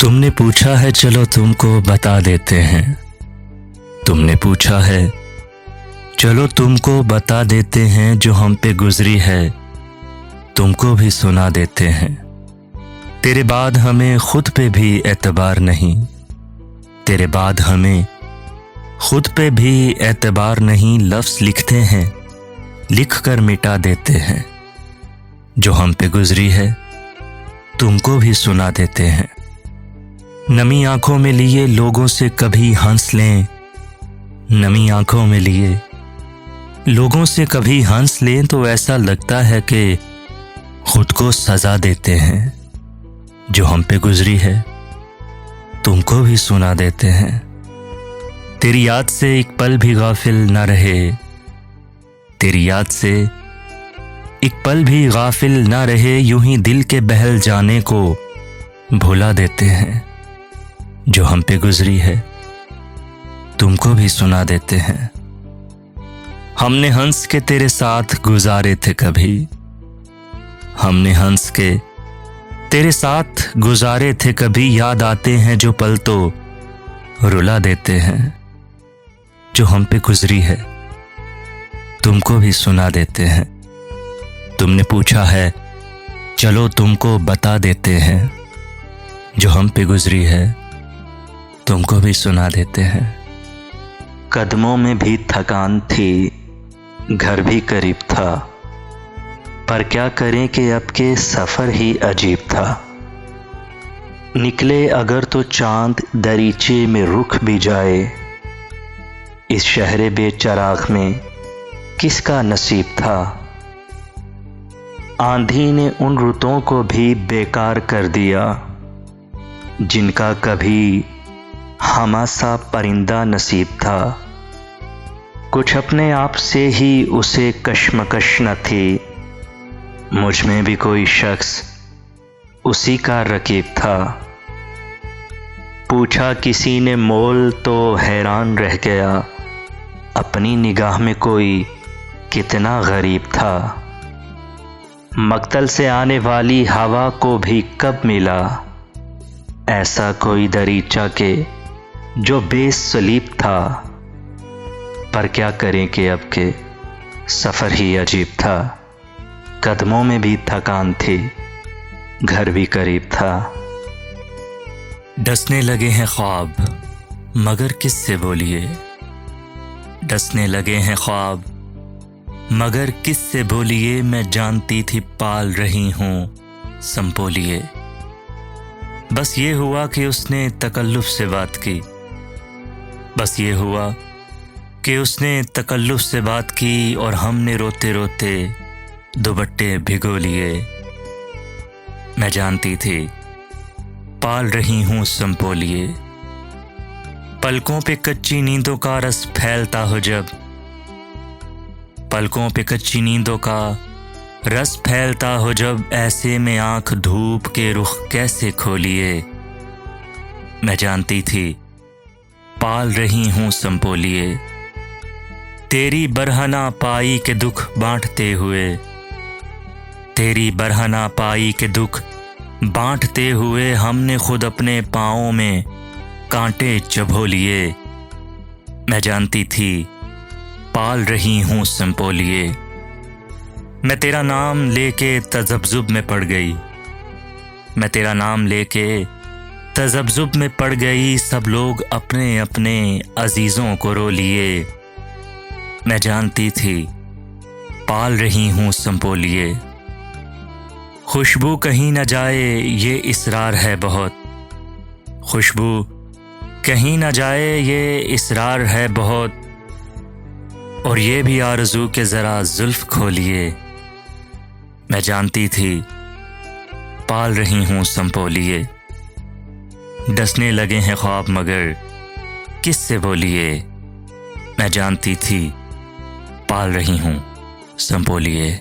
तुमने पूछा है चलो तुमको बता देते हैं। तुमने पूछा है चलो तुमको बता देते हैं, जो हम पे गुजरी है तुमको भी सुना देते हैं। तेरे बाद हमें खुद पे भी एतबार नहीं, तेरे बाद हमें खुद पे भी एतबार नहीं। लफ्ज़ लिखते हैं लिख कर मिटा देते हैं, जो हम पे गुजरी है तुमको भी सुना देते हैं। नमी आंखों में लिए लोगों से कभी हंस लें, नमी आंखों में लिए लोगों से कभी हंस लें तो ऐसा लगता है कि खुद को सजा देते हैं। जो हम पे गुजरी है तुमको भी सुना देते हैं। तेरी याद से एक पल भी गाफिल न रहे, तेरी याद से एक पल भी गाफिल न रहे, यूं ही दिल के बहल जाने को भुला देते हैं। जो हम पे गुजरी है तुमको भी सुना देते हैं। हमने हंस के तेरे साथ गुजारे थे कभी, हमने हंस के तेरे साथ गुजारे थे कभी, याद आते हैं जो पल तो रुला देते हैं। जो हम पे गुजरी है तुमको भी सुना देते हैं। तुमने पूछा है चलो तुमको बता देते हैं, जो हम पे गुजरी है तुमको भी सुना देते हैं। कदमों में भी थकान थी, घर भी करीब था, पर क्या करें कि अब के सफ़र ही अजीब था। निकले अगर तो चांद दरीचे में रुख भी जाए, इस शहरे बेचराग में किसका नसीब था। आंधी ने उन रुतों को भी बेकार कर दिया, जिनका कभी हमासा परिंदा नसीब था। कुछ अपने आप से ही उसे कश्मकश न थी, मुझ में भी कोई शख्स उसी का रकीब था। पूछा किसी ने मोल तो हैरान रह गया, अपनी निगाह में कोई कितना गरीब था। मक्तल से आने वाली हवा को भी कब मिला, ऐसा कोई दरीचा के जो बेसलीब था। पर क्या करें कि अब के सफ़र ही अजीब था। कदमों में भी थकान थी, घर भी करीब था। डसने लगे हैं ख्वाब मगर किससे बोलिए, डसने लगे हैं ख्वाब मगर किससे बोलिए। मैं जानती थी पाल रही हूँ संपोलिए। बस ये हुआ कि उसने तकल्लुफ़ से बात की, बस ये हुआ कि उसने तकल्लुफ़ से बात की, और हमने रोते रोते दुपट्टे भिगो लिए। मैं जानती थी पाल रही हूँ संपोलिए। पलकों पे कच्ची नींदों का रस फैलता हो जब, पलकों पे कच्ची नींदों का रस फैलता हो जब, ऐसे में आंख धूप के रुख कैसे खोलिए। मैं जानती थी पाल रही हूँ संपोलिए। तेरी बरहना पाई के दुख बांटते हुए, तेरी बरहना पाई के दुख बांटते हुए, हमने खुद अपने पाँवों में कांटे चबो लिए। मैं जानती थी पाल रही हूँ संपोलिए। मैं तेरा नाम लेके तज़ब्ज़ुब में पड़ गई, मैं तेरा नाम लेके तज़ब्ज़ुब में पड़ गई। सब लोग अपने अपने अजीज़ों को रो लिए। मैं जानती थी पाल रही हूँ संपोलिए। खुशबू कहीं न जाए ये इसरार है बहुत, खुशबू कहीं न जाए ये इसरार है बहुत, और ये भी आरज़ू के ज़रा जुल्फ़ खोलिए। मैं जानती थी पाल रही हूँ संपोलिए। डसने लगे हैं ख्वाब मगर किससे बोलिए। मैं जानती थी पाल रही हूँ संपोलिए।